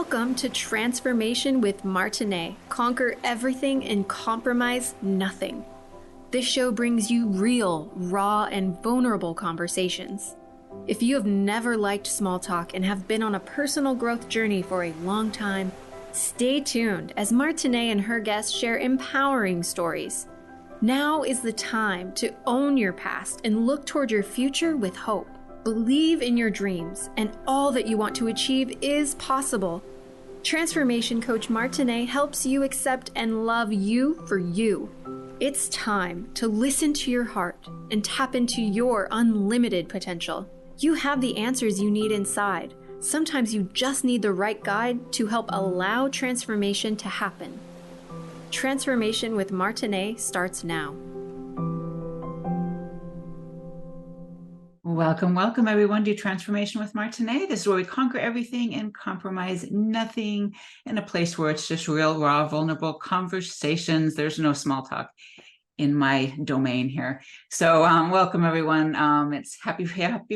Welcome to Transformation with Martine. Conquer everything and compromise nothing. This show brings you real, raw, and vulnerable conversations. If you have never liked small talk and have been on a personal growth journey for a long time, stay tuned as Martine and her guests share empowering stories. Now is the time to own your past and look toward your future with hope. Believe in your dreams, and all that you want to achieve is possible. Transformation Coach Martine helps you accept and love you for you. It's time to listen to your heart and tap into your unlimited potential. You have the answers you need inside. Sometimes you just need the right guide to help allow transformation to happen. Transformation with Martine starts now. Welcome, everyone to Transformation with Martine. This is where we conquer everything and compromise nothing, in a place where it's just real, raw, vulnerable conversations. There's no small talk in my domain here. So welcome, everyone. It's happy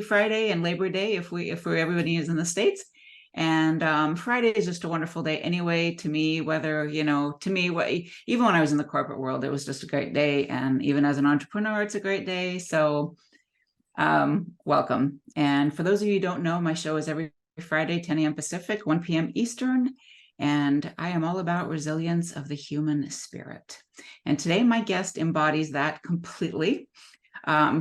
Friday and Labor Day if everybody is in the States. And Friday is just a wonderful day anyway, to me, even when I was in the corporate world, it was just a great day. And even as an entrepreneur, it's a great day. So welcome. And for those of you who don't know, my show is every Friday, 10 a.m. Pacific, 1 p.m. Eastern. And I am all about resilience of the human spirit. And today my guest embodies that completely.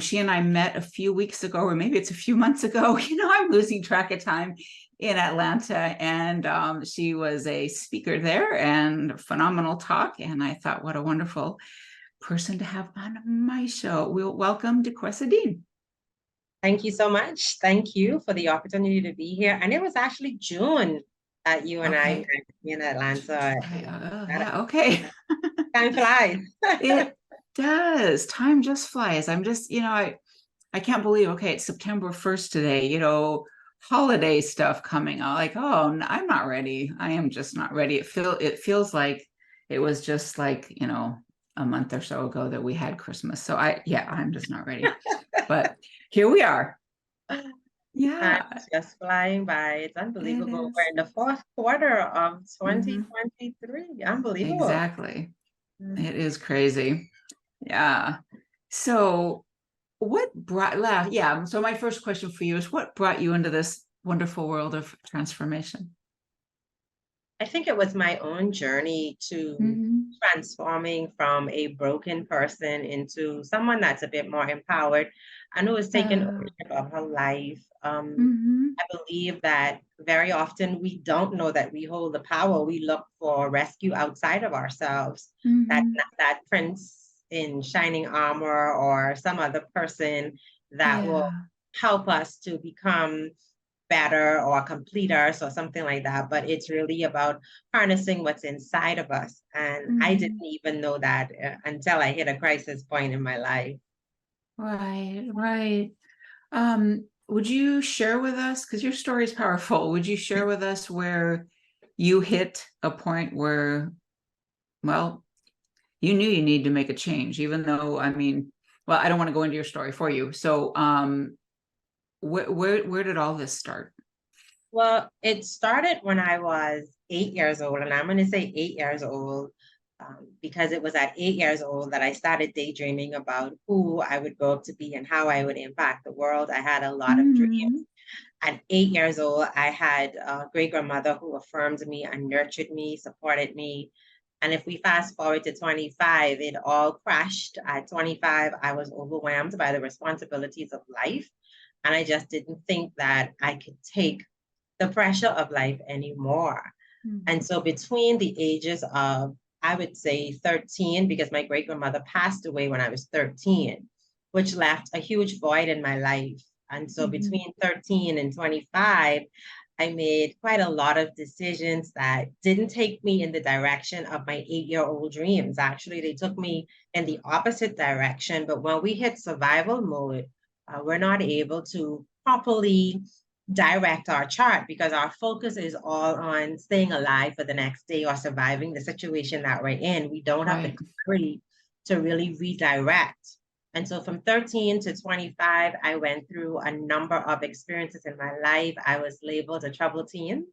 She and I met a few weeks ago, or maybe it's a few months ago. I'm losing track of time, in Atlanta. And she was a speaker there and phenomenal talk. And I thought, what a wonderful person to have on my show. We'll welcome Duquesa Dean. Thank you so much. Thank you for the opportunity to be here. And it was actually June that you and I met in Atlanta. Okay. Time flies. It does. Time just flies. I'm just, I can't believe, it's September 1st today, holiday stuff coming out. Like, oh, I'm not ready. I am just not ready. It feels like it was just like, a month or so ago that we had Christmas. So I'm just not ready. But here we are. Yeah. Time's just flying by. It's unbelievable. We're in the fourth quarter of 2023. Unbelievable. Exactly. It is crazy. Yeah. So so my first question for you is, what brought you into this wonderful world of transformation? I think it was my own journey to transforming from a broken person into someone that's a bit more empowered and who is taking ownership of her life. I believe that very often we don't know that we hold the power. We look for rescue outside of ourselves. That prince in shining armor or some other person that will help us to become better or completers or something like that. But it's really about harnessing what's inside of us. And I didn't even know that until I hit a crisis point in my life. Right. Would you share with us, because your story is powerful, would you share with us where you hit a point where, you knew you needed to make a change, even though, I don't want to go into your story for you. So where did all this start? Well, it started when I was 8 years old, and I'm going to say 8 years old because it was at 8 years old that I started daydreaming about who I would grow up to be and how I would impact the world. I had a lot of dreams. At 8 years old, I had a great-grandmother who affirmed me and nurtured me, supported me. And if we fast forward to 25, it all crashed. At 25, I was overwhelmed by the responsibilities of life. And I just didn't think that I could take the pressure of life anymore. And so between the ages of, I would say 13, because my great-grandmother passed away when I was 13, which left a huge void in my life. And so between 13 and 25, I made quite a lot of decisions that didn't take me in the direction of my 8-year-old dreams. Actually, they took me in the opposite direction. But when we hit survival mode, we're not able to properly direct our chart because our focus is all on staying alive for the next day or surviving the situation that we're in. We don't have the clarity to really redirect. And so from 13 to 25, I went through a number of experiences in my life. I was labeled a troubled teen.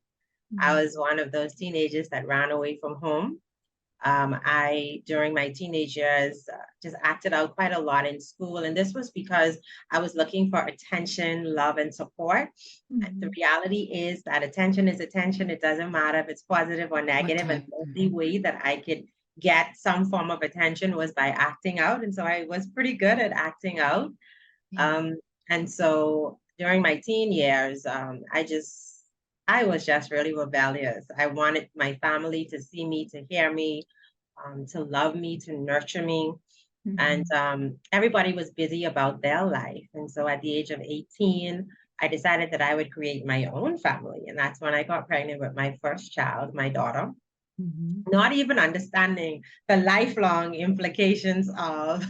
I was one of those teenagers that ran away from home. During my teenage years, just acted out quite a lot in school. And this was because I was looking for attention, love, and support. Mm-hmm. The reality is that attention is attention. It doesn't matter if it's positive or negative. And the only way that I could get some form of attention was by acting out. And so I was pretty good at acting out. Yeah. And so during my teen years, I was just really rebellious. I wanted my family to see me, to hear me, to love me, to nurture me. And everybody was busy about their life. And so at the age of 18, I decided that I would create my own family. And that's when I got pregnant with my first child, my daughter. Not even understanding the lifelong implications of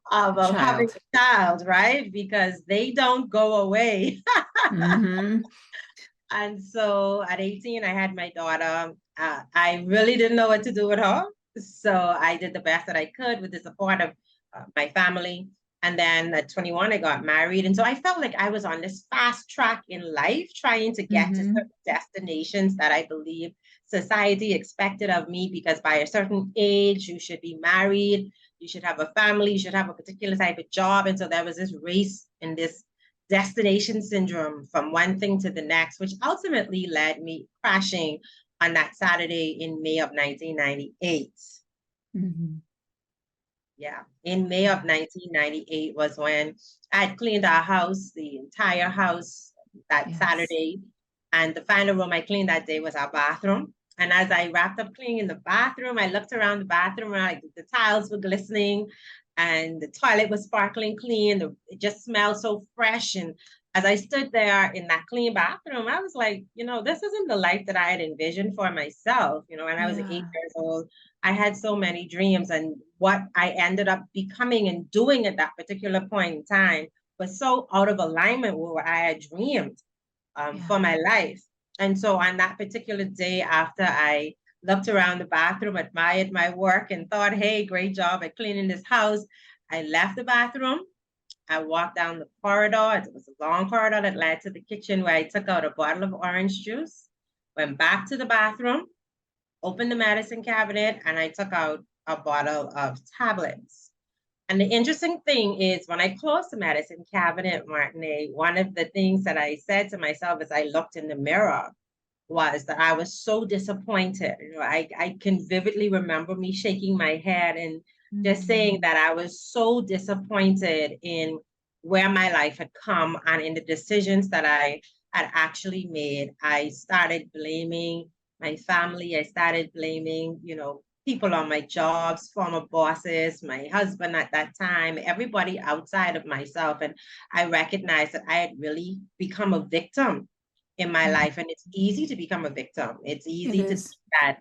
having a child, right? Because they don't go away. And so at 18, I had my daughter. I really didn't know what to do with her. So I did the best that I could with the support of my family. And then at 21, I got married. And so I felt like I was on this fast track in life, trying to get to certain destinations that I believe society expected of me, because by a certain age, you should be married, you should have a family, you should have a particular type of job. And so there was this race and this destination syndrome from one thing to the next, which ultimately led me crashing on that Saturday in May of 1998. Yeah, in May of 1998 was when I had cleaned our house, the entire house, that Saturday. And the final room I cleaned that day was our bathroom. And as I wrapped up cleaning the bathroom, I looked around the bathroom and the tiles were glistening and the toilet was sparkling clean. It just smelled so fresh. And as I stood there in that clean bathroom, I was like, this isn't the life that I had envisioned for myself. When I was 8 years old, I had so many dreams, and what I ended up becoming and doing at that particular point in time was so out of alignment with what I had dreamed for my life. And so on that particular day, after I looked around the bathroom, admired my work, and thought, hey, great job at cleaning this house, I left the bathroom. I walked down the corridor. It was a long corridor that led to the kitchen, where I took out a bottle of orange juice, went back to the bathroom, opened the medicine cabinet, and I took out a bottle of tablets. And the interesting thing is, when I closed the medicine cabinet, Martine, one of the things that I said to myself as I looked in the mirror was that I was so disappointed. I can vividly remember me shaking my head and just saying that I was so disappointed in where my life had come and in the decisions that I had actually made. I started blaming my family. I started blaming, people on my jobs, former bosses, my husband at that time, everybody outside of myself. And I recognized that I had really become a victim in my life. And it's easy to become a victim. It's easy to think that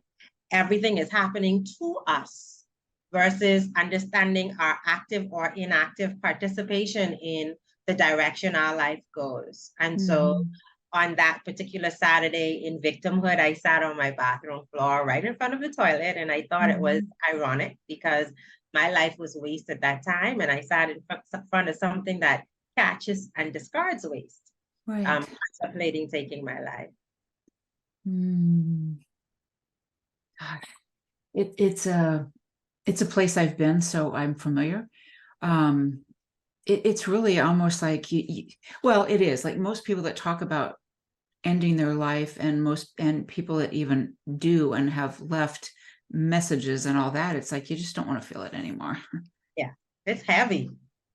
everything is happening to us versus understanding our active or inactive participation in the direction our life goes. And so on that particular Saturday in victimhood, I sat on my bathroom floor right in front of the toilet. And I thought it was ironic because my life was waste at that time. And I sat in front of something that catches and discards waste. Contemplating taking my life. It's a place I've been, so I'm familiar. It's really almost like well, it is like most people that talk about ending their life, and people that even do and have left messages and all that. It's like you just don't want to feel it anymore. Yeah, it's heavy.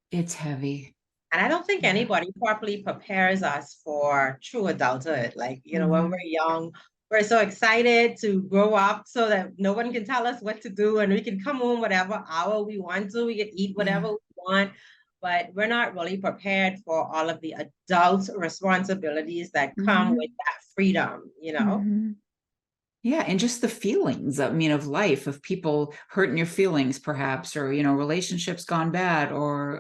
It's heavy. And I don't think anybody properly prepares us for true adulthood. Like, when we're young, we're so excited to grow up so that no one can tell us what to do and we can come home whatever hour we want to. We can eat whatever we want. But we're not really prepared for all of the adult responsibilities that come with that freedom, Yeah, and just the feelings, of life, of people hurting your feelings, perhaps, or relationships gone bad, or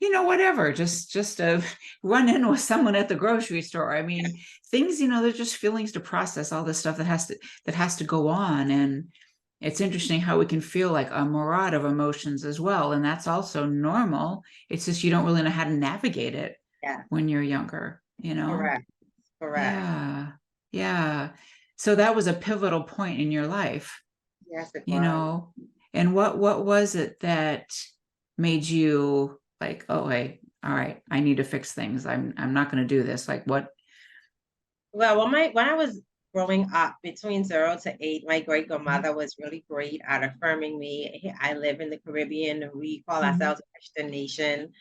whatever. Just to run in with someone at the grocery store. Things, they're just feelings to process. All this stuff that has to go on, and it's interesting how we can feel like a myriad of emotions as well, and that's also normal. It's just you don't really know how to navigate it when you're younger. Correct. Yeah. So that was a pivotal point in your life, Yes, it you was. know, and what was it that made you like, oh, wait, all right, I need to fix things. I'm not going to do this. Like what? Well, when I was growing up between 0 to 8, my great grandmother was really great at affirming me. I live in the Caribbean. We call Mhm. ourselves a Christian nation.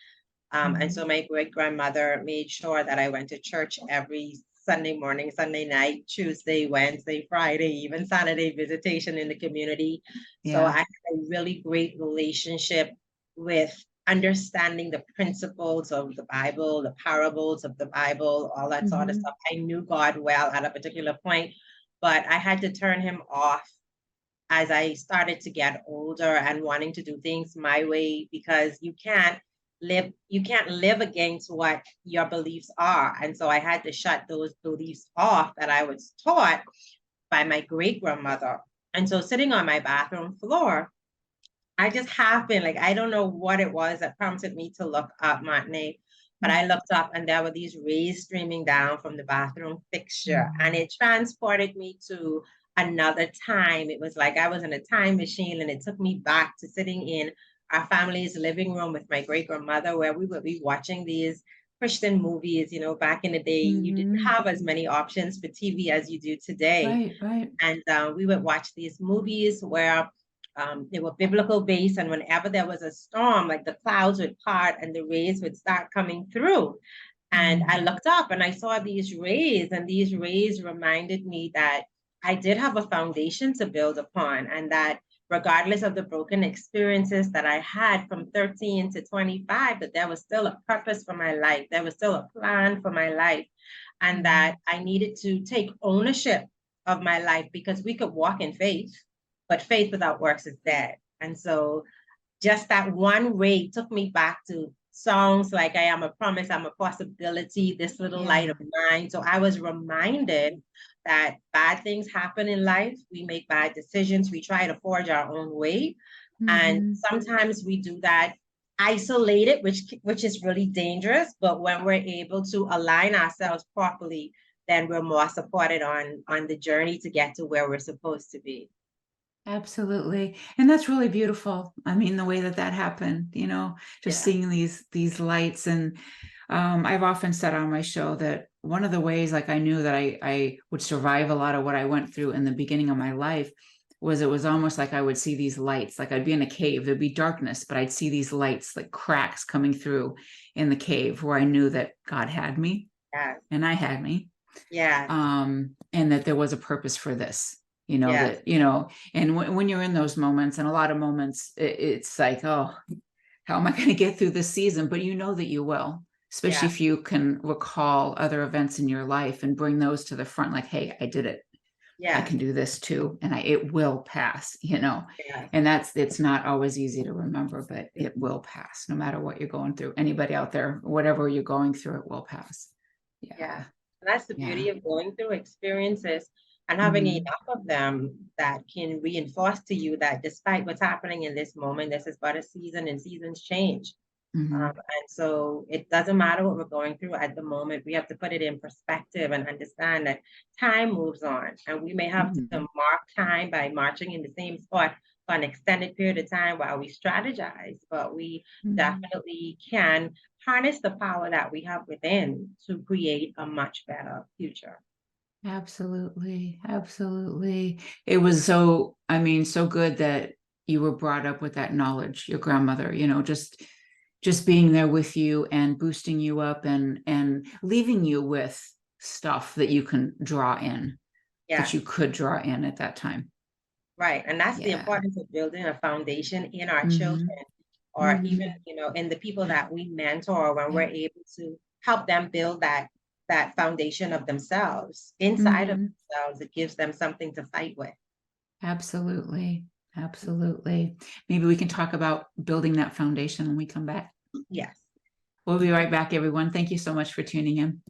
And so Mhm. my great grandmother made sure that I went to church every Sunday morning, Sunday night, Tuesday, Wednesday, Friday, even Saturday visitation in the community. So I Yeah. had a really great relationship with understanding the principles of the Bible, the parables of the Bible, all that sort of Mhm. stuff. I knew God well at a particular point, but I had to turn him off as I started to get older and wanting to do things my way, because you can't live against what your beliefs are. And so I had to shut those beliefs off that I was taught by my great grandmother. And so sitting on my bathroom floor, I just happened, like, I don't know what it was that prompted me to look up, Martine, but I looked up and there were these rays streaming down from the bathroom fixture, and Mhm. it transported me to another time. It was like I was in a time machine, and it took me back to sitting in our family's living room with my great grandmother, where we would be watching these Christian movies. Back in the day, you didn't Mhm. have as many options for TV as you do today. Right. Right. And we would watch these movies where they were biblical based, and whenever there was a storm, like the clouds would part and the rays would start coming through. And I Mhm. looked up and I saw these rays, and these rays reminded me that I did have a foundation to build upon, and that regardless of the broken experiences that I had from 13 to 25, that there was still a purpose for my life. There was still a plan for my life, and that Mhm. I needed to take ownership of my life, because we could walk in faith, but faith without works is dead. And so just that one ray took me back to songs like I Am a Promise, I'm a Possibility, This Little Light Yeah. of Mine. So I was reminded that bad things happen in life. We make bad decisions. We try to forge our own way. And Mhm. sometimes we do that isolated, which is really dangerous. But when we're able to align ourselves properly, then we're more supported on the journey to get to where we're supposed to be. Absolutely. And that's really beautiful. I mean, the way that that happened, just Yeah. seeing these lights. And I've often said on my show that one of the ways, like I knew that I would survive a lot of what I went through in the beginning of my life, was it was almost like I would see these lights, like I'd be in a cave, there'd be darkness, but I'd see these lights, like cracks coming through in the cave, where I knew that God had me Yes. and I had me, Yes. and that there was a purpose for this, Yes. and when you're in those moments, and a lot of moments, it's like, oh, how am I going to get through this season? But you know that you will, especially Yeah. if you can recall other events in your life and bring those to the front, like, hey, I did it. I Yes. can do this too. And it will pass. Yes. And it's not always easy to remember, but it will pass no matter what you're going through. Anybody out there, whatever you're going through, it will pass. Yes. Yeah. That's the Yeah. beauty of going through experiences and having Mhm. enough of them that can reinforce to you that despite what's happening in this moment, this is but a season, and seasons change. Mhm. And so it doesn't matter what we're going through at the moment. We have to put it in perspective and understand that time moves on. And we may have to Mhm. mark time by marching in the same spot for an extended period of time while we strategize, but we Mhm. definitely can harness the power that we have within to create a much better future. Absolutely. Absolutely. It was so, I mean, so good that you were brought up with that knowledge, your grandmother, just being there with you and boosting you up, and leaving you with stuff that you can draw in, that Yeah. you could draw in at that time. Right. And that's the Yeah. importance of building a foundation in our Mhm. children, or even, Mhm. in the people that we mentor, when we're Yeah. able to help them build that foundation of themselves inside of Mhm. themselves. It gives them something to fight with. Absolutely. Absolutely. Maybe we can talk about building that foundation when we come back. Yes. We'll be right back, everyone. Thank you so much for tuning in.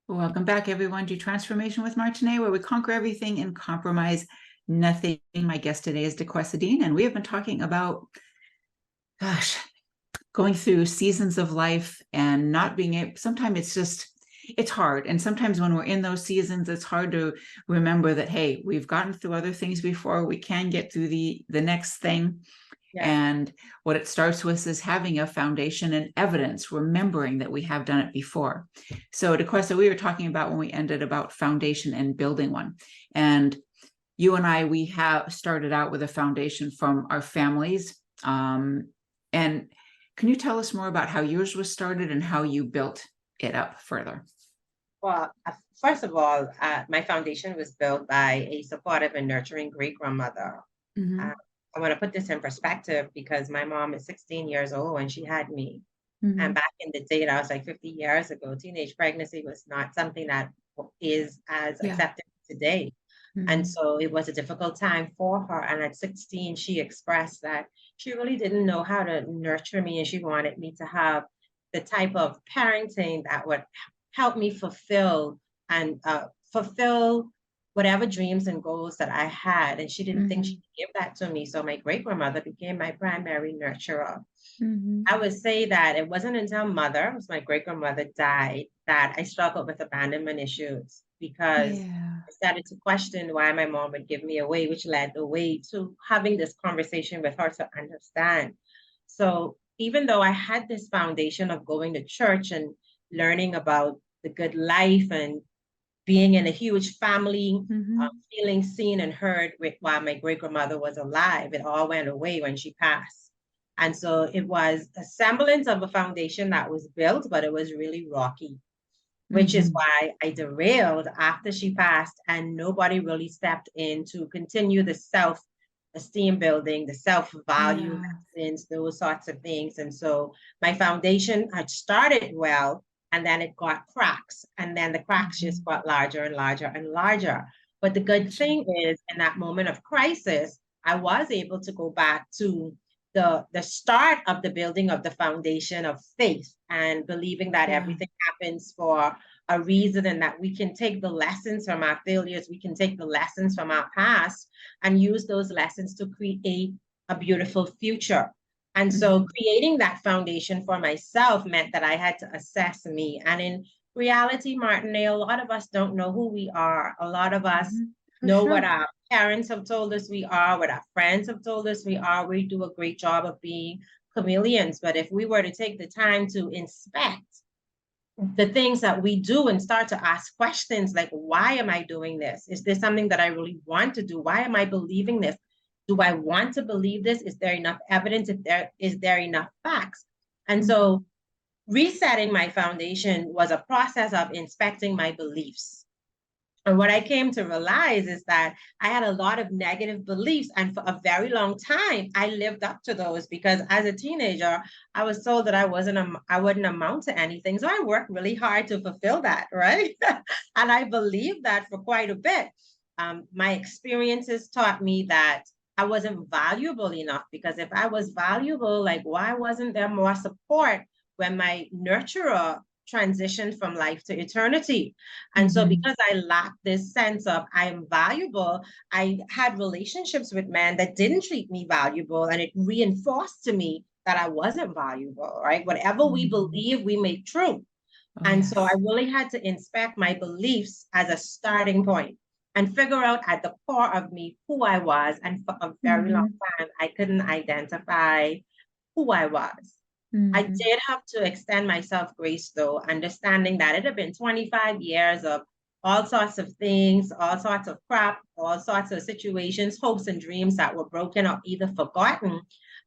Welcome back, everyone, to Transformation with Martine, where we conquer everything and compromise nothing. My guest today is Duquesa Dean, and we have been talking about, going through seasons of life and not being able, sometimes it's hard. And sometimes when we're in those seasons, it's hard to remember that, hey, we've gotten through other things before, we can get through the next thing. Yeah. And what it starts with is having a foundation and evidence, remembering that we have done it before. So Duquesa, we were talking about when we ended about foundation and building one. And you and I, we have started out with a foundation from our families. And can you tell us more about how yours was started and how you built it up further? Well, first of all, my foundation was built by a supportive and nurturing great-grandmother. Mm-hmm. I want to put this in perspective because my mom is 16 years old when she had me. Mm-hmm. And back in the day, that was like 50 years ago, teenage pregnancy was not something that is as accepted today. Mm-hmm. And so it was a difficult time for her. And at 16, she expressed that she really didn't know how to nurture me. And she wanted me to have the type of parenting that would help me fulfill whatever dreams and goals that I had. And she didn't think she could give that to me. So my great-grandmother became my primary nurturer. Mm-hmm. I would say that it wasn't until my great-grandmother died, that I struggled with abandonment issues, because I started to question why my mom would give me away, which led the way to having this conversation with her to understand. So even though I had this foundation of going to church and learning about the good life and being in a huge family, feeling seen and heard while my great-grandmother was alive, it all went away when she passed. And so it was a semblance of a foundation that was built, but it was really rocky, which is why I derailed after she passed, and nobody really stepped in to continue the self-esteem building, the self-value lessons, those sorts of things. And so my foundation had started well, and then it got cracks, and then the cracks just got larger and larger and larger. But the good thing is, in that moment of crisis, I was able to go back to the start of the building of the foundation of faith and believing that everything happens for a reason, and that we can take the lessons from our failures, we can take the lessons from our past and use those lessons to create a beautiful future. And so creating that foundation for myself meant that I had to assess me. And in reality, Martine, a lot of us don't know who we are. A lot of us know what our parents have told us we are, what our friends have told us we are. We do a great job of being chameleons. But if we were to take the time to inspect the things that we do and start to ask questions like, why am I doing this? Is this something that I really want to do? Why am I believing this? Do I want to believe this? Is there enough evidence? Is there enough facts? And so resetting my foundation was a process of inspecting my beliefs. And what I came to realize is that I had a lot of negative beliefs. And for a very long time, I lived up to those, because as a teenager, I was told that I wouldn't amount to anything. So I worked really hard to fulfill that, right? And I believed that for quite a bit. My experiences taught me that I wasn't valuable enough, because if I was valuable, like, why wasn't there more support when my nurturer transitioned from life to eternity? And so because I lacked this sense of I am valuable, I had relationships with men that didn't treat me valuable, and it reinforced to me that I wasn't valuable, right? Whatever we believe, we make true. So I really had to inspect my beliefs as a starting point and figure out at the core of me who I was. And for a very long time, I couldn't identify who I was. I did have to extend myself grace, though, understanding that it had been 25 years of all sorts of things, all sorts of crap, all sorts of situations, hopes and dreams that were broken or either forgotten.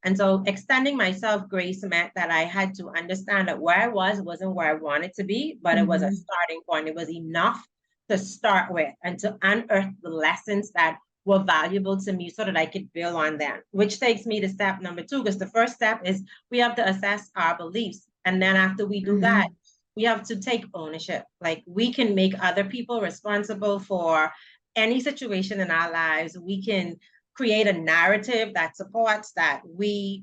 And so extending myself grace meant that I had to understand that where I was wasn't where I wanted to be, but it was a starting point. It was enough to start with and to unearth the lessons that were valuable to me so that I could build on them, which takes me to step number 2, because the first step is we have to assess our beliefs. And then after we do that, we have to take ownership. Like, we can make other people responsible for any situation in our lives. We can create a narrative that supports that we're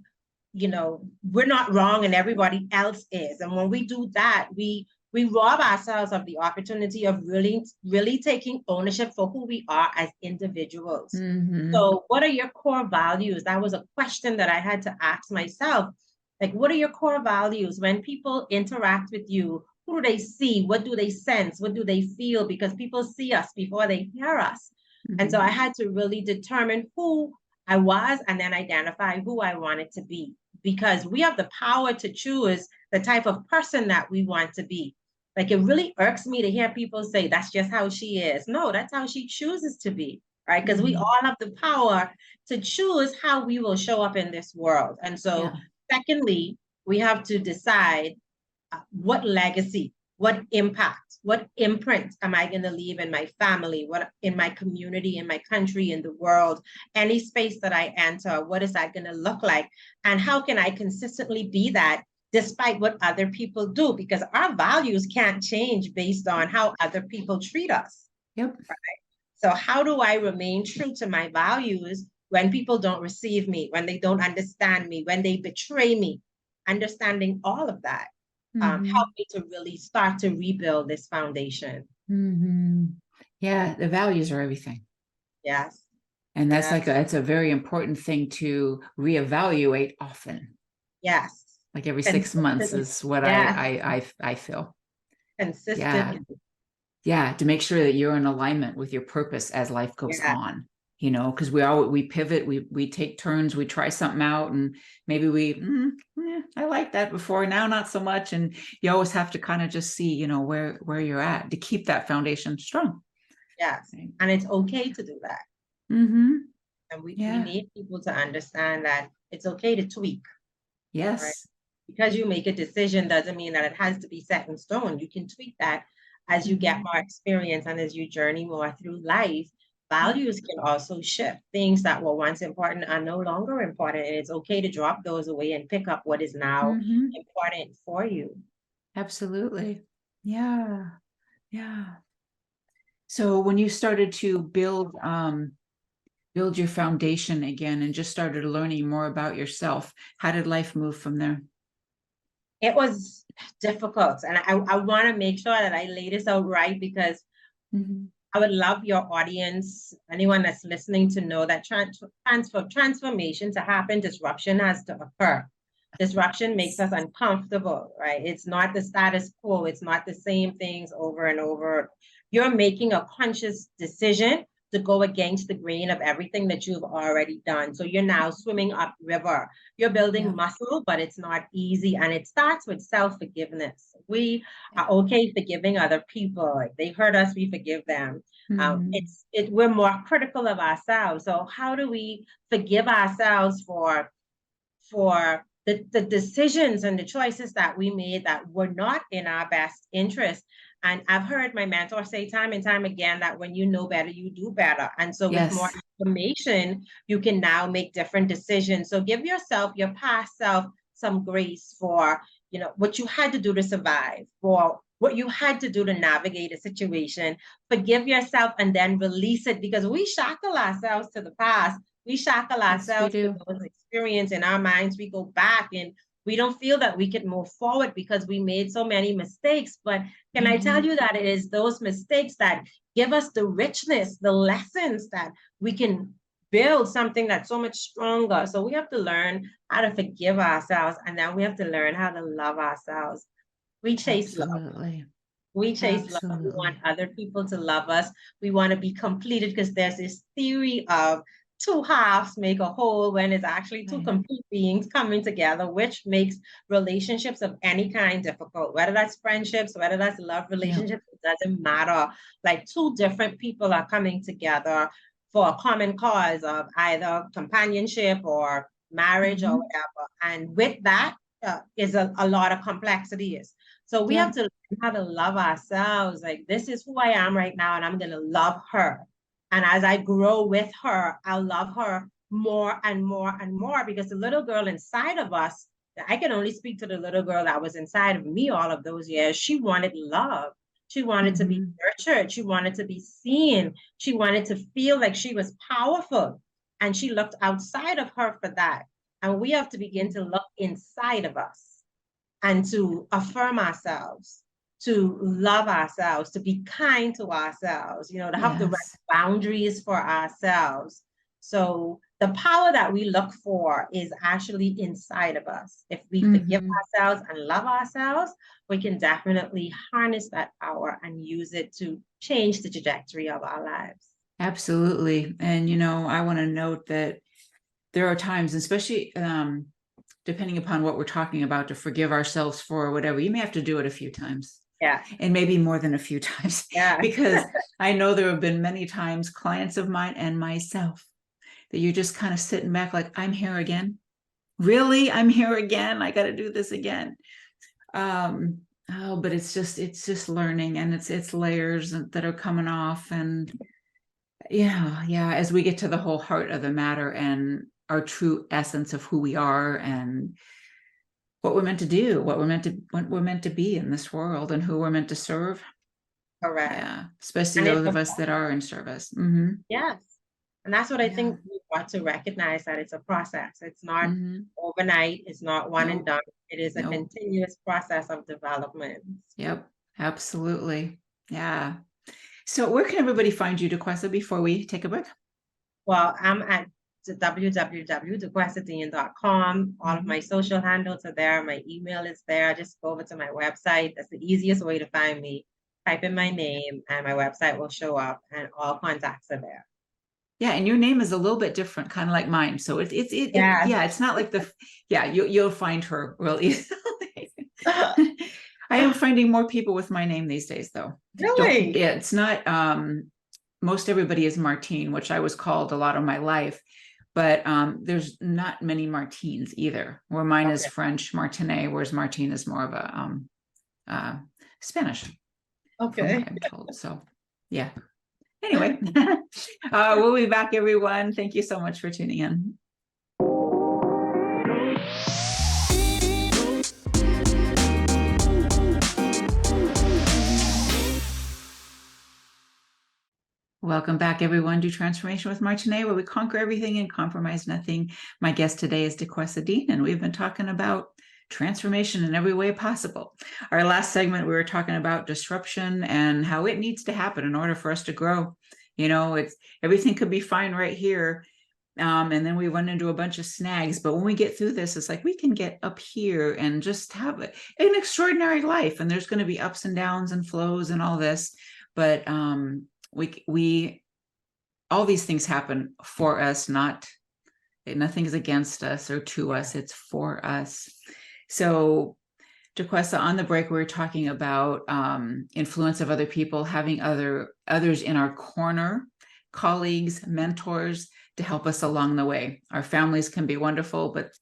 not wrong and everybody else is. And when we do that, we we rob ourselves of the opportunity of really taking ownership for who we are as individuals. So what are your core values? That was a question that I had to ask myself. Like, what are your core values? When people interact with you, who do they see? What do they sense? What do they feel? Because people see us before they hear us. And so I had to really determine who I was and then identify who I wanted to be, because we have the power to choose the type of person that we want to be. Like, it really irks me to hear people say, that's just how she is. No, that's how she chooses to be, right? Because we all have the power to choose how we will show up in this world. And so, secondly, we have to decide what legacy, what impact, what imprint am I going to leave in my family, what in my community, in my country, in the world, any space that I enter, what is that going to look like? And how can I consistently be that despite what other people do? Because our values can't change based on how other people treat us. Yep. Right? So how do I remain true to my values when people don't receive me, when they don't understand me, when they betray me? Understanding all of that help me to really start to rebuild this foundation. Yeah, the values are everything. Yes. And that's it's a very important thing to reevaluate often. Yes. Like every 6 months is what I feel. Consistent. Yeah, to make sure that you're in alignment with your purpose as life goes on. You know, because we pivot, we take turns, we try something out, and maybe I like that before, now not so much. And you always have to kind of just see, you know, where you're at to keep that foundation strong. Yes. Right. And it's okay to do that. And we need people to understand that it's okay to tweak. Yes. Right? Because you make a decision doesn't mean that it has to be set in stone. You can tweak that as you get more experience and as you journey more through life. Values can also shift. Things that were once important are no longer important. And it's okay to drop those away and pick up what is now important for you. Absolutely. Yeah. Yeah. So when you started to build your foundation again and just started learning more about yourself, how did life move from there? It was difficult. And I want to make sure that I lay this out right, because I would love your audience, anyone that's listening, to know that transformation to happen, disruption has to occur. Disruption makes us uncomfortable, right? It's not the status quo. It's not the same things over and over. You're making a conscious decision to go against the grain of everything that you've already done. So you're now swimming upriver. You're building muscle, but it's not easy. And it starts with self-forgiveness. We are okay forgiving other people. Like, they hurt us, we forgive them. We're more critical of ourselves. So how do we forgive ourselves for the decisions and the choices that we made that were not in our best interest? And I've heard my mentor say time and time again that when you know better, you do better. And so with more information, you can now make different decisions. So give yourself, your past self, some grace for, you know, what you had to do to survive, for what you had to do to navigate a situation. Forgive yourself and then release it, because we shackle ourselves to the past. We shackle ourselves to those experiences in our minds. We go back and we don't feel that we can move forward because we made so many mistakes. But can I tell you that it is those mistakes that give us the richness, the lessons that we can build something that's so much stronger. So we have to learn how to forgive ourselves, and then we have to learn how to love ourselves. We chase love. We chase love. We want other people to love us. We want to be completed, because there's this theory of two halves make a whole, when it's actually two complete beings coming together, which makes relationships of any kind difficult, whether that's friendships, whether that's love relationships, it doesn't matter. Like, two different people are coming together for a common cause of either companionship or marriage or whatever. And with that is a lot of complexities. So we have to learn how to love ourselves. Like, this is who I am right now, and I'm going to love her. And as I grow with her, I'll love her more and more and more, because the little girl inside of us, I can only speak to the little girl that was inside of me all of those years. She wanted love. She wanted to be nurtured. She wanted to be seen. She wanted to feel like she was powerful. And she looked outside of her for that. And we have to begin to look inside of us and to affirm ourselves, to love ourselves, to be kind to ourselves, you know, to have the right Yes. boundaries for ourselves. So the power that we look for is actually inside of us. If we forgive Mhm. ourselves and love ourselves, we can definitely harness that power and use it to change the trajectory of our lives. Absolutely. And, you know, I want to note that there are times, especially depending upon what we're talking about, to forgive ourselves for whatever. You may have to do it a few times. Yeah. And maybe more than a few times. Yeah. Because I know there have been many times, clients of mine and myself, that you're just kind of sitting back like, I'm here again. Really? I'm here again. I got to do this again. But it's just learning, and it's layers that are coming off. And yeah, as we get to the whole heart of the matter and our true essence of who we are and what we're meant to do, what we're meant to be in this world, and who we're meant to serve. Correct. Yeah, especially And those of us that are in service. Mm-hmm. yes. And that's what I Yeah. think we want to recognize, that it's a process. It's not Mm-hmm. overnight, it's not one and Nope. done. It is a Nope. continuous process of development. Yep. Absolutely. Yeah. So where can everybody find you, Duquesa, before we take a break? Well, I'm at www.duquesadean.com. All of my social handles are there. My email is there. Just go over to my website. That's the easiest way to find me. Type in my name and my website will show up, and all contacts are there. Yeah, and your name is a little bit different, kind of like mine. So Yeah. yeah, it's not like you'll find her real easily. I am finding more people with my name these days, though. Really? Yeah, it's not most everybody is Martine, which I was called a lot of my life, but there's not many Martines either. Where mine is Okay. French, Martinet, whereas Martine is more of a Spanish, from Okay. what I'm told. So yeah. Anyway, we'll be back, everyone. Thank you so much for tuning in. Welcome back, everyone, to Transformation with Martine, where we conquer everything and compromise nothing. My guest today is Duquesa Dean, and we've been talking about transformation in every way possible. Our last segment, we were talking about disruption and how it needs to happen in order for us to grow. You know, everything could be fine right here. And then we run into a bunch of snags. But when we get through this, it's like we can get up here and just have an extraordinary life. And there's going to be ups and downs and flows and all this. But we all these things happen for us, nothing is against us or to us, it's for us. So Duquesa, on the break, we were talking about influence of other people, having others in our corner, colleagues, mentors, to help us along the way. Our families can be wonderful, but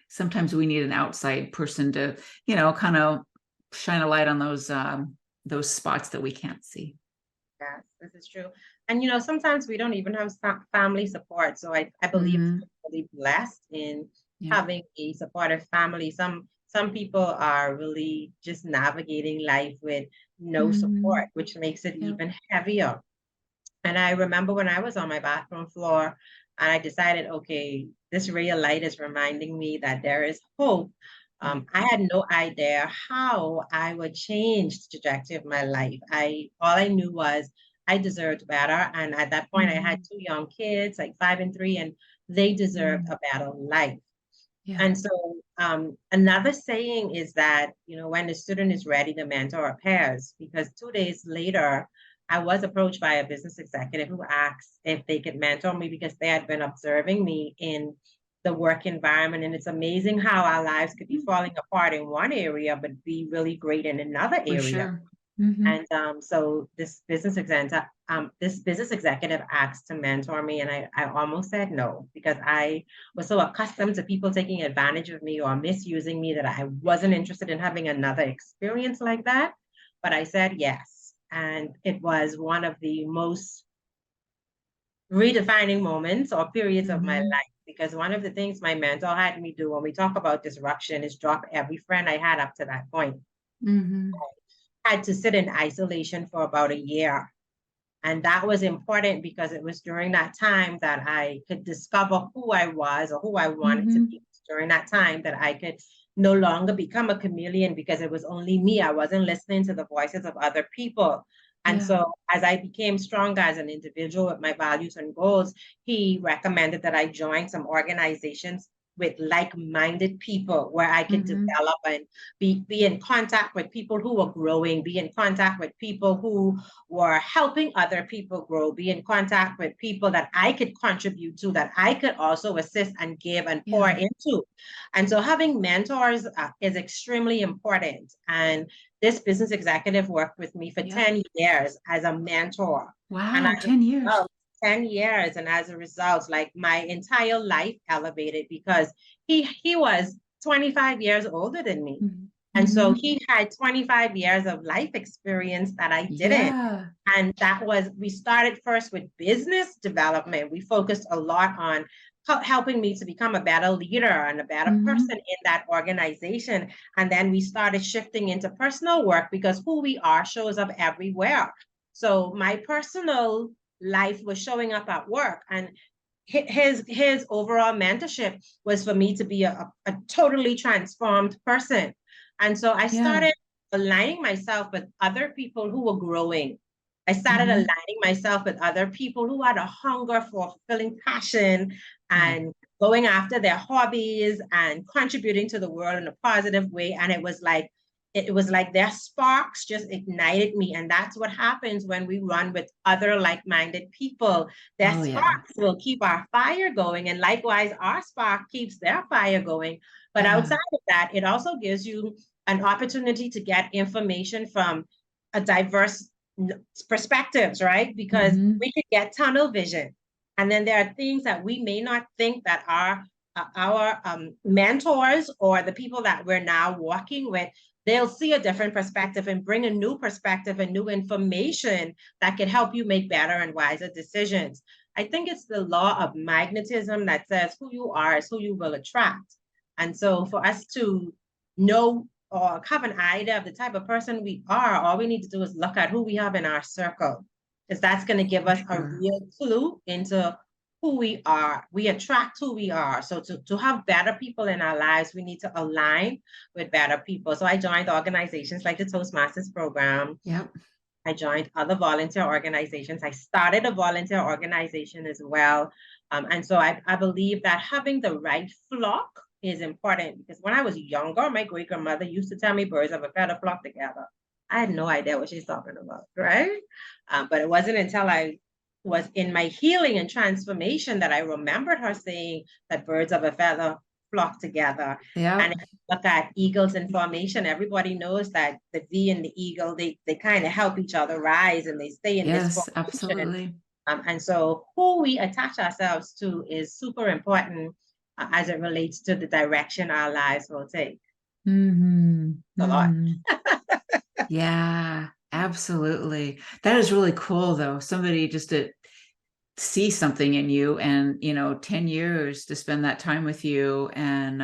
sometimes we need an outside person to, kind of shine a light on those spots that we can't see. Yes, this is true. And sometimes we don't even have family support. So I believe Mm-hmm. I'm really blessed in Yeah. having a supportive family. Some people are really just navigating life with no support, which makes it even heavier. And I remember when I was on my bathroom floor and I decided, okay, this real light is reminding me that there is hope. I had no idea how I would change the trajectory of my life. All I knew was I deserved better. And at that point, I had 2 young kids, like 5 and 3, and they deserved a better life. Yeah. And so another saying is that, when the student is ready, the mentor appears. Because 2 days later, I was approached by a business executive who asked if they could mentor me because they had been observing me in the work environment. And it's amazing how our lives could be falling apart in one area, but be really great in another For area. sure. Mm-hmm. And so this business executive asked to mentor me, and I almost said no because I was so accustomed to people taking advantage of me or misusing me that I wasn't interested in having another experience like that. But I said yes, and it was one of the most redefining moments or periods of my life, because one of the things my mentor had me do when we talk about disruption is drop every friend I had up to that point. Mm-hmm. I had to sit in isolation for about a year. And that was important because it was during that time that I could discover who I was or who I wanted to be. During that time that I could no longer become a chameleon because it was only me. I wasn't listening to the voices of other people. And so as I became stronger as an individual with my values and goals, he recommended that I join some organizations with like-minded people where I could develop and be in contact with people who were growing, be in contact with people who were helping other people grow, be in contact with people that I could contribute to, that I could also assist and give and pour into. And so having mentors is extremely important. And this business executive worked with me for 10 years as a mentor. Wow, And 10 years. 10 years. And as a result, like my entire life elevated because he was 25 years older than me. And so he had 25 years of life experience that I didn't. And that was, we started first with business development. We focused a lot on helping me to become a better leader and a better person in that organization. And then we started shifting into personal work because who we are shows up everywhere. So my personal life was showing up at work, and his overall mentorship was for me to be a totally transformed person. And so I started aligning myself with other people who were growing. I started aligning myself with other people who had a hunger for fulfilling passion and going after their hobbies and contributing to the world in a positive way. And it was like their sparks just ignited me. And that's what happens when we run with other like-minded people. Their sparks will keep our fire going. And likewise, our spark keeps their fire going. But outside of that, it also gives you an opportunity to get information from a diverse perspectives, right? Because we could get tunnel vision. And then there are things that we may not think that our mentors or the people that we're now walking with, they'll see a different perspective and bring a new perspective and new information that can help you make better and wiser decisions. I think it's the law of magnetism that says who you are is who you will attract. And so for us to know or have an idea of the type of person we are, all we need to do is look at who we have in our circle, because that's going to give us a real clue into who we are. We attract who we are. So to have better people in our lives, we need to align with better people. So I joined organizations like the Toastmasters program. I joined other volunteer organizations. I started a volunteer organization as well. And so I believe that having the right flock is important, because when I was younger, my great-grandmother used to tell me birds of a feather flock together. I had no idea what she's talking about, right? But it wasn't until I was in my healing and transformation that I remembered her saying that birds of a feather flock together. And if you look at eagles in formation, everybody knows that the V and the eagle, they kind of help each other rise and they stay in this formation. Absolutely. And so who we attach ourselves to is super important as it relates to the direction our lives will take. A lot. Yeah, absolutely. That is really cool, though. Somebody just to see something in you, and 10 years to spend that time with you, and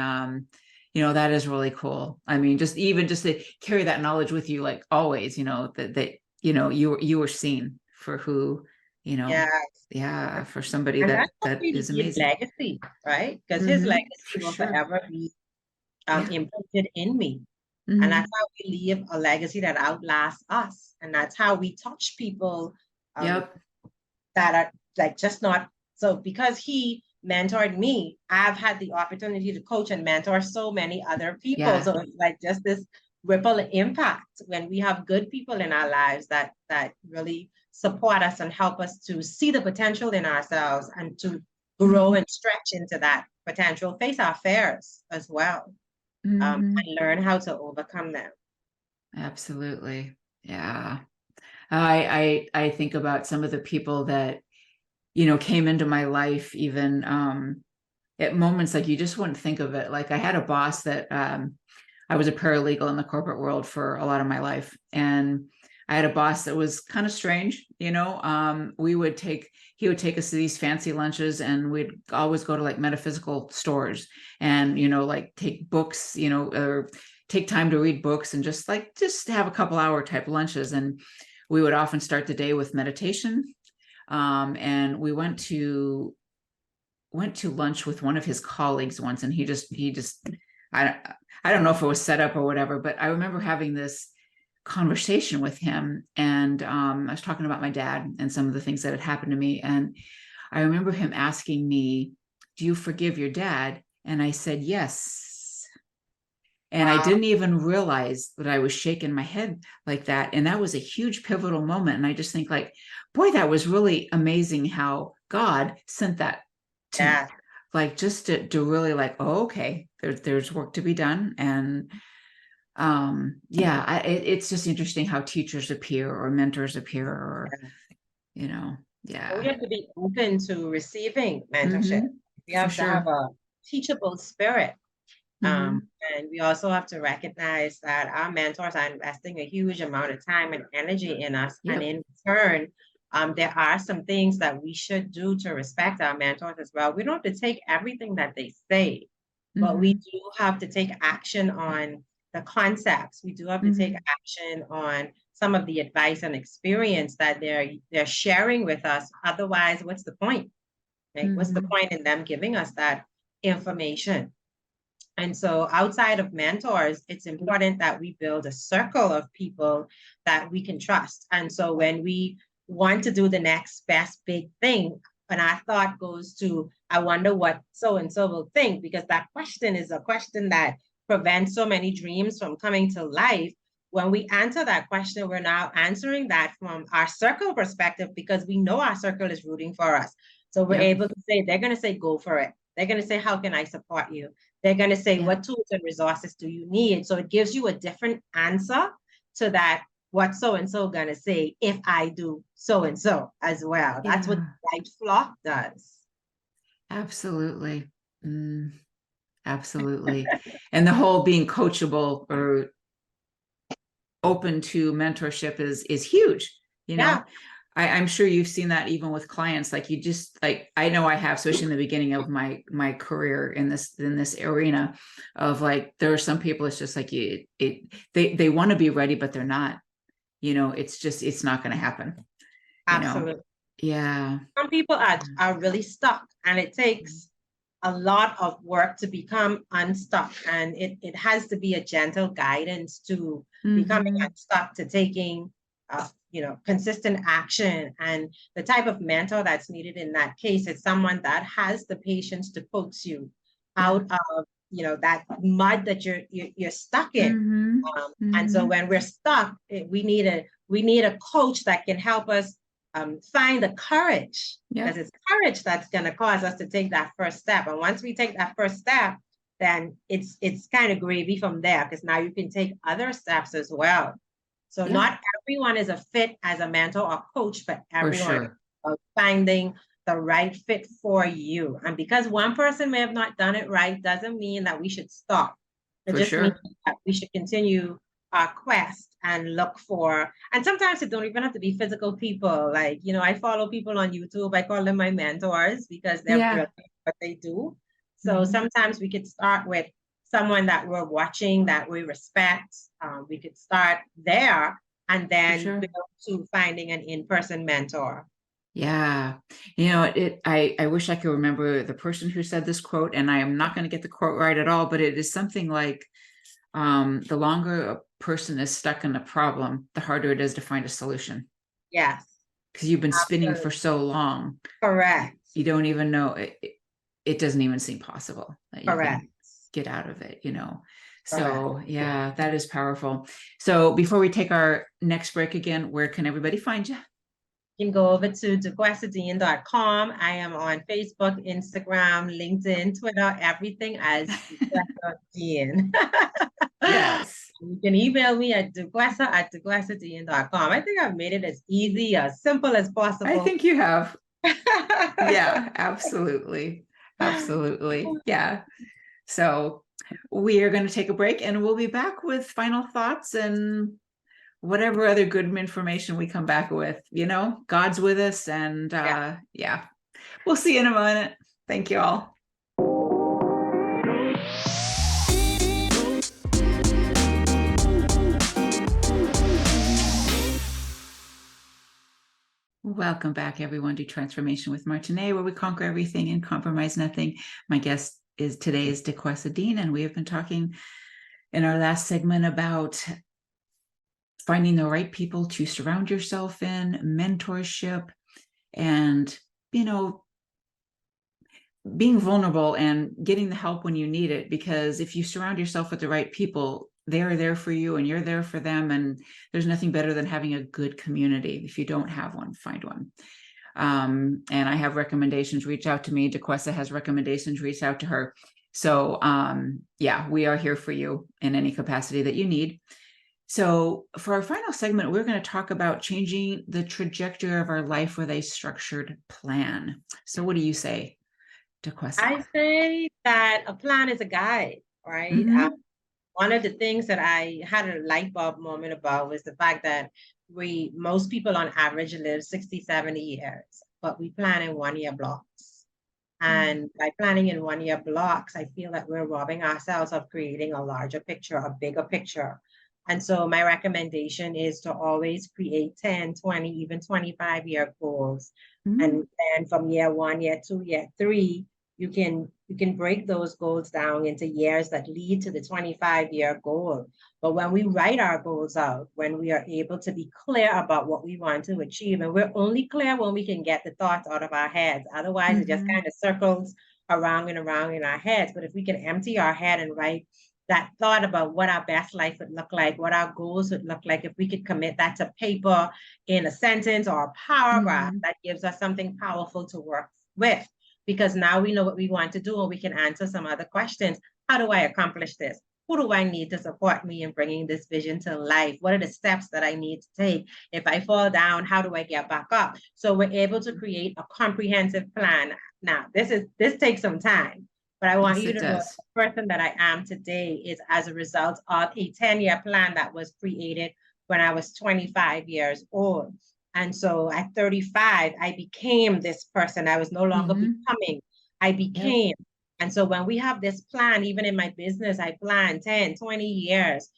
that is really cool. I mean, just to carry that knowledge with you, like always, that you were seen for who, for somebody that is amazing. Legacy, right? Because his legacy will forever be imprinted in me. And that's how we leave a legacy that outlasts us. And that's how we touch people that are like just not. So because he mentored me, I've had the opportunity to coach and mentor so many other people. So it's like just this ripple impact when we have good people in our lives that really support us and help us to see the potential in ourselves and to grow and stretch into that potential, face our fears as well. And learn how to overcome them. Absolutely. Yeah. I think about some of the people that, came into my life, even at moments like you just wouldn't think of it. Like I had a boss that I was a paralegal in the corporate world for a lot of my life. And I had a boss that was kind of strange, he would take us to these fancy lunches, and we'd always go to like metaphysical stores and, like take books, or take time to read books and just have a couple hour type lunches. And we would often start the day with meditation. And we went to lunch with one of his colleagues once, and he just I don't know if it was set up or whatever, but I remember having this conversation with him, and I was talking about my dad and some of the things that had happened to me. And I remember him asking me, "Do you forgive your dad?" And I said, "Yes." And I didn't even realize that I was shaking my head like that. And that was a huge pivotal moment. And I just think like, boy, that was really amazing how God sent that to me. Like just to really like, oh, okay, there's work to be done. And it's just interesting how teachers appear or mentors appear, or, you know, So we have to be open to receiving mentorship. We have to have a teachable spirit. And we also have to recognize that our mentors are investing a huge amount of time and energy in us. And in return, there are some things that we should do to respect our mentors as well. We don't have to take everything that they say, but we do have to take action on the concepts. We do have to take action on some of the advice and experience that they're sharing with us. Otherwise, what's the point? Like, what's the point in them giving us that information? And so outside of mentors, it's important that we build a circle of people that we can trust. And so when we want to do the next best big thing, and our thought goes to, I wonder what so-and-so will think, because that question is a question that prevents so many dreams from coming to life. When we answer that question, we're now answering that from our circle perspective, because we know our circle is rooting for us. So we're able to say, they're going to say, go for it. They're going to say, how can I support you? They're going to say, what tools and resources do you need? So it gives you a different answer to that, what so-and-so going to say if I do so-and-so as well. That's what Right Flock does. Absolutely. Absolutely. And the whole being coachable or open to mentorship is huge. You know, I'm sure you've seen that even with clients. Like you just like, I know I have, especially in the beginning of my career in this arena of like, there are some people, it's just like they want to be ready, but they're not, you know, it's not going to happen. Absolutely. Yeah. Some people are really stuck, and it takes a lot of work to become unstuck. And it has to be a gentle guidance to becoming unstuck, to taking consistent action. And the type of mentor that's needed in that case is someone that has the patience to coax you out of that mud that you're stuck in. And so when we're stuck, we need a coach that can help us find the courage, because it's courage that's going to cause us to take that first step. And once we take that first step, then it's kind of gravy from there, because now you can take other steps as well. So not everyone is a fit as a mentor or coach, but everyone is finding the right fit for you. And because one person may have not done it right, doesn't mean that we should stop. It just means that we should continue our quest and look for, and sometimes it don't even have to be physical people. Like, I follow people on YouTube. I call them my mentors because they're brilliant at what they do. So sometimes we could start with someone that we're watching that we respect. We could start there and then go to finding an in-person mentor. Yeah. I wish I could remember the person who said this quote, and I am not going to get the quote right at all, but it is something like, the longer a person is stuck in a problem, the harder it is to find a solution. Yes. Because you've been spinning for so long. Correct. You don't even know, it doesn't even seem possible that you can get out of it, So that is powerful. So before we take our next break again, where can everybody find you? You can go over to DuquesaDean.com. I am on Facebook, Instagram, LinkedIn, Twitter, everything as Duquesa Dean. Yes. You can email me at DuquesaDean.com. I think I've made it as easy, as simple as possible. I think you have. Yeah, absolutely. Absolutely. Yeah. So we are going to take a break, and we'll be back with final thoughts and whatever other good information we come back with. God's with us, and we'll see you in a minute. Thank you all. Welcome back, everyone, to Transformation with Martine, where we conquer everything and compromise nothing. My guest today is Duquesa Dean, and we have been talking in our last segment about finding the right people to surround yourself in, mentorship, and, being vulnerable and getting the help when you need it. Because if you surround yourself with the right people, they're there for you and you're there for them. And there's nothing better than having a good community. If you don't have one, find one. And I have recommendations, reach out to me. Duquesa has recommendations, reach out to her. So yeah, we are here for you in any capacity that you need. So for our final segment, we're going to talk about changing the trajectory of our life with a structured plan. So what do you say, Duquesa? I say that a plan is a guide, right? Mm-hmm. One of the things that I had a light bulb moment about was the fact that most people on average live 60, 70 years, but we plan in 1 year blocks. And by planning in 1 year blocks, I feel that we're robbing ourselves of creating a larger picture, a bigger picture. And so my recommendation is to always create 10, 20, even 25-year goals. Mm-hmm. And then from year 1, year 2, year 3, you can break those goals down into years that lead to the 25-year goal. But when we write our goals out, when we are able to be clear about what we want to achieve, and we're only clear when we can get the thoughts out of our heads. Otherwise, it just kind of circles around and around in our heads. But if we can empty our head and write that thought about what our best life would look like, what our goals would look like, if we could commit that to paper in a sentence or a paragraph, that gives us something powerful to work with. Because now we know what we want to do and we can answer some other questions. How do I accomplish this? Who do I need to support me in bringing this vision to life? What are the steps that I need to take? If I fall down, how do I get back up? So we're able to create a comprehensive plan. Now, this takes some time, but I want you to know the person that I am today is as a result of a 10-year plan that was created when I was 25 years old. And so at 35, I became this person. I was no longer becoming, I became. And so when we have this plan, even in my business, I plan 10, 20 years,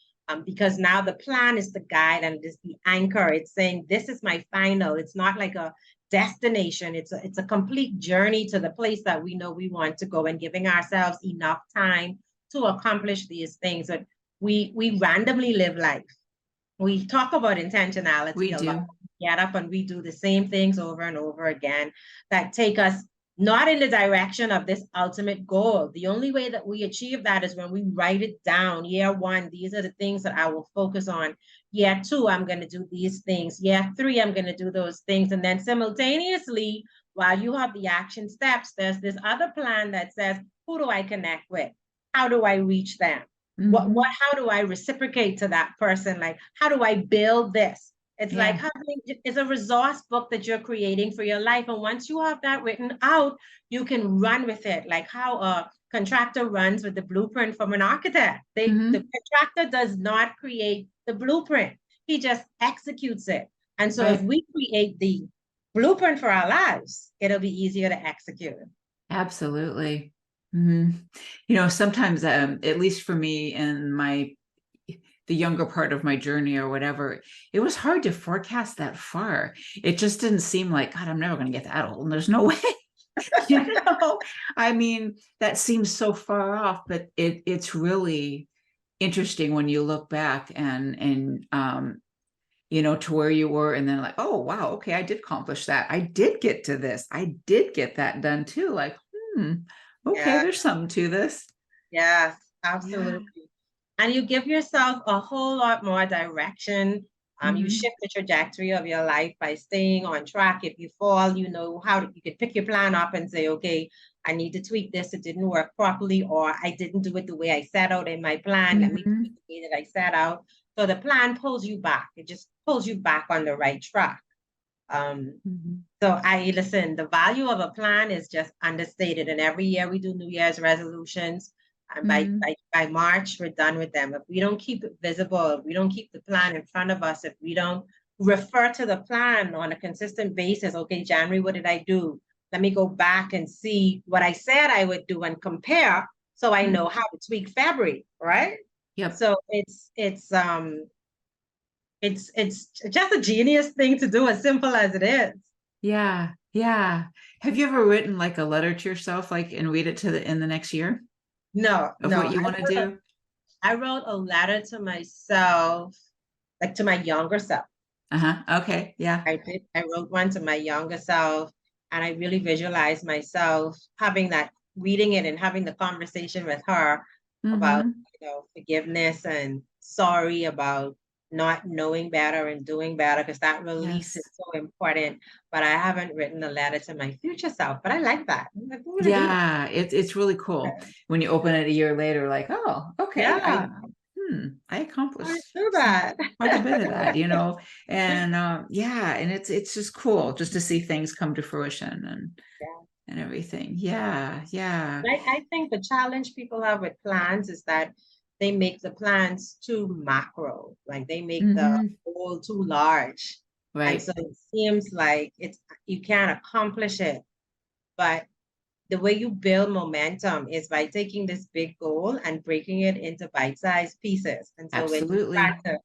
because now the plan is the guide and it is the anchor. It's saying, this is my final. It's not like a destination. It's a complete journey to the place that we know we want to go, and giving ourselves enough time to accomplish these things. But we randomly live life. We talk about intentionality. We do. Get up and we do the same things over and over again that take us not in the direction of this ultimate goal. The only way that we achieve that is when we write it down. Year 1, these are the things that I will focus on. Year 2, I'm going to do these things. Year 3, I'm going to do those things. And then simultaneously, while you have the action steps, there's this other plan that says, who do I connect with? How do I reach them? How do I reciprocate to that person? Like, how do I build this? It's like it's a resource book that you're creating for your life. And once you have that written out, you can run with it. Like how a contractor runs with the blueprint from an architect. The contractor does not create the blueprint. He just executes it. And so if we create the blueprint for our lives, it'll be easier to execute. Absolutely. Sometimes, at least for me in the younger part of my journey or whatever, it was hard to forecast that far. It just didn't seem like, God, I'm never going to get that old. And there's no way, I mean, that seems so far off, but it's really interesting when you look back and to where you were, and then like, oh, wow, okay, I did accomplish that. I did get to this. I did get that done too. Like, okay, there's something to this. Yes, absolutely. And you give yourself a whole lot more direction. You shift the trajectory of your life by staying on track. If you fall, you know you can pick your plan up and say, okay, I need to tweak this. It didn't work properly, or I didn't do it the way I set out in my plan. Let me tweak the way that I set out. So the plan pulls you back. It just pulls you back on the right track. So listen, the value of a plan is just understated. And every year we do New Year's resolutions. And by March, we're done with them. If we don't keep it visible, if we don't keep the plan in front of us, if we don't refer to the plan on a consistent basis, okay, January, what did I do? Let me go back and see what I said I would do and compare, so I know how to tweak February, right? Yep. So it's just a genius thing to do, as simple as it is. Yeah. Have you ever written like a letter to yourself, like, and read it in the next year? No, of no. what you want to do? I wrote a letter to myself, like to my younger self. Uh-huh. Okay. Yeah. I did. I wrote one to my younger self, and I really visualized myself having that, reading it and having the conversation with her about, Mm-hmm. forgiveness and sorry about not knowing better and doing better, because that release is Yes. so important. But I haven't written a letter to my future self. But I like that. I'm like, I'm gonna do that. Yeah, it's really cool when you open it a year later, like, oh, okay, Yeah, I I accomplished do that. quite a bit of that, and yeah, and it's just cool just to see things come to fruition and everything. Yeah, yeah. I think the challenge people have with plans is that they make the plans too macro, like they make the Hmm. goal too large. And Right. so it seems like you can't accomplish it. But the way you build momentum is by taking this big goal and breaking it into bite-sized pieces. And so when you start Absolutely. to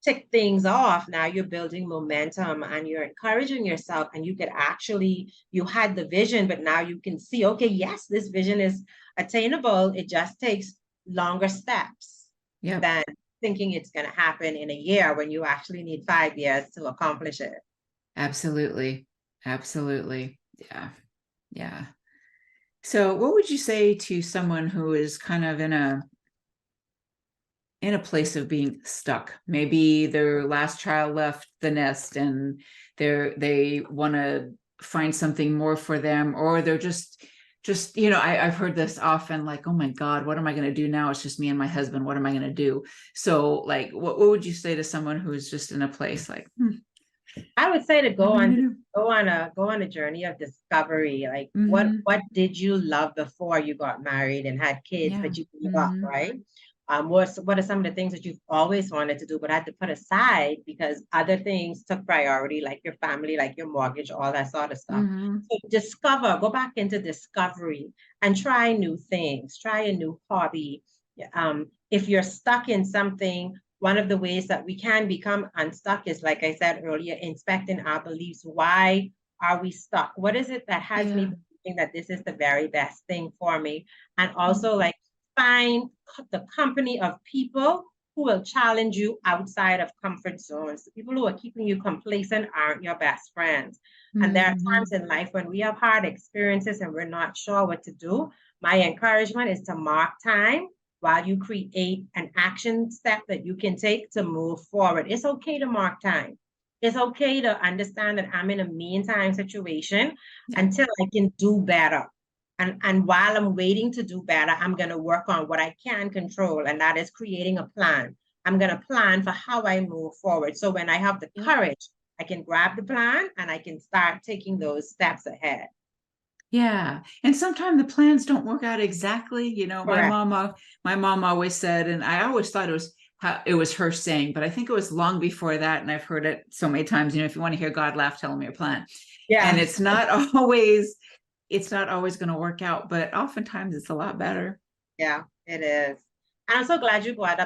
tick things off, now you're building momentum and you're encouraging yourself, and you could actually, you had the vision, but now you can see, okay, yes, this vision is attainable. It just takes longer steps Yep. than thinking it's going to happen in a year when you actually need 5 years to accomplish it. Absolutely. Absolutely. Yeah. Yeah. So what would you say to someone who is kind of in a place of being stuck? Maybe their last child left the nest and they want to find something more for them, or they're just I've heard this often, like, oh my God, what am I going to do now? It's just me and my husband. What am I going to do? So like, what would you say to someone who is just in a place like, I would say to what am I going to do? go on a journey of discovery. Like Mm-hmm. what did you love before you got married and had kids, Yeah. but you gave up, Mm-hmm. right? What are some of the things that you've always wanted to do but had to put aside because other things took priority, like your family, like your mortgage, all that sort of stuff. Mm-hmm. So go back into discovery and try new things, try a new hobby. If you're stuck in something, one of the ways that we can become unstuck is, like I said earlier, inspecting our beliefs. Why are we stuck? What is it that has me Yeah. believing that this is the very best thing for me? And Mm-hmm. also, like, find the company of people who will challenge you outside of comfort zones. The people who are keeping you complacent aren't your best friends. And there are times in life when we have hard experiences and we're not sure what to do. My encouragement is to mark time while you create an action step that you can take to move forward. It's okay to mark time. It's okay to understand that I'm in a meantime situation Yeah. until I can do better. And while I'm waiting to do better, I'm going to work on what I can control, and that is creating a plan. I'm going to plan for how I move forward. So when I have the Yep. courage, I can grab the plan and I can start taking those steps ahead. Yeah. And sometimes the plans don't work out exactly. Correct. My mom always said, and I always thought it was her saying, but I think it was long before that. And I've heard it so many times, if you want to hear God laugh, tell him your plan. And Yes. it's not always going to work out, but oftentimes it's a lot better. Yeah, it is. And I'm so glad you brought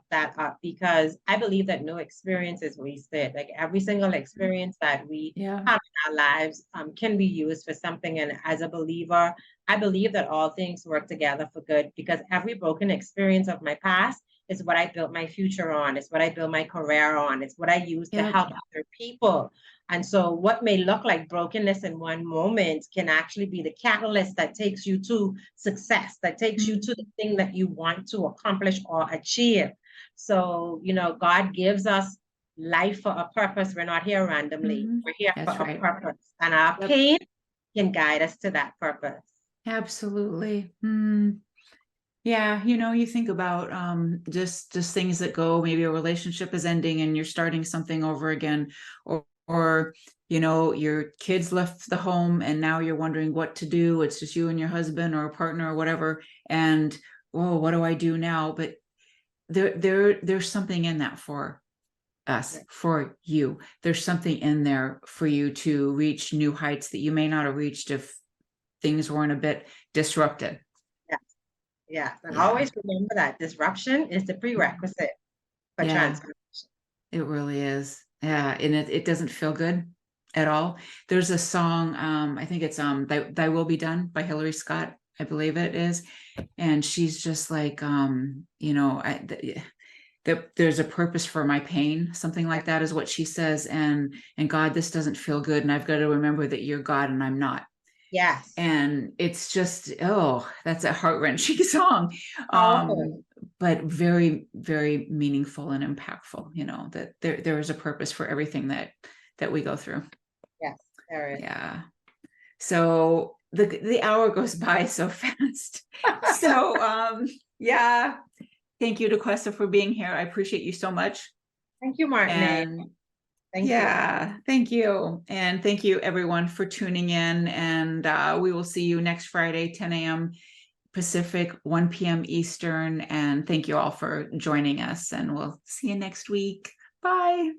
that up, because I believe that no experience is wasted. Like every single experience that we Yeah. have in our lives can be used for something. And as a believer, I believe that all things work together for good, because every broken experience of my past is what I built my future on. It's what I built my career on. It's what I use to Yep. help other people. And so what may look like brokenness in one moment can actually be the catalyst that takes you to success, that takes you to the thing that you want to accomplish or achieve. So, God gives us life for a purpose. We're not here randomly. Mm-hmm. We're here for That's a right. purpose. And our Yep. pain can guide us to that purpose. Absolutely. Yeah, you think about just things that go, maybe a relationship is ending and you're starting something over again, or your kids left the home and now you're wondering what to do. It's just you and your husband or a partner or whatever, and oh, what do I do now? But there's something in that for us, for you. There's something in there for you to reach new heights that you may not have reached if things weren't a bit disrupted. Yes, yes. And Yeah. always remember that disruption is the prerequisite for Yeah. transformation. It really is. Yeah, and it doesn't feel good at all. There's a song, I think it's Thy Will Be Done by Hillary Scott. I believe it is. And she's just like, there's a purpose for my pain, something like that is what she says. And God, this doesn't feel good. And I've got to remember that you're God and I'm not. Yes. And it's just, that's a heart-wrenching song. Powerful. But very, very meaningful and impactful, that there is a purpose for everything that we go through. Yes, there is. Yeah. So the hour goes by so fast. So yeah. Thank you, Duquesa, for being here. I appreciate you so much. Thank you, Martine. Thank you. Thank you. And thank you everyone for tuning in. And we will see you next Friday, 10 a.m. Pacific, 1 p.m. Eastern. And thank you all for joining us. And we'll see you next week. Bye.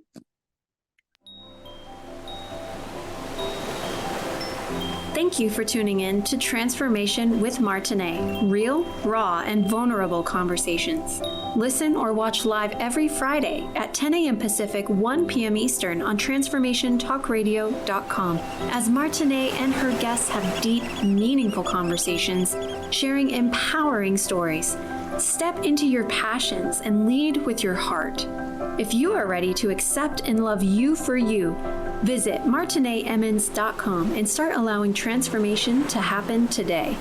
Thank you for tuning in to Transformation with Martine, real, raw, and vulnerable conversations. Listen or watch live every Friday at 10 a.m. Pacific, 1 p.m. Eastern on transformationtalkradio.com as Martine and her guests have deep, meaningful conversations, sharing empowering stories. Step into your passions and lead with your heart. If you are ready to accept and love you for you, visit martineemmons.com and start allowing transformation to happen today.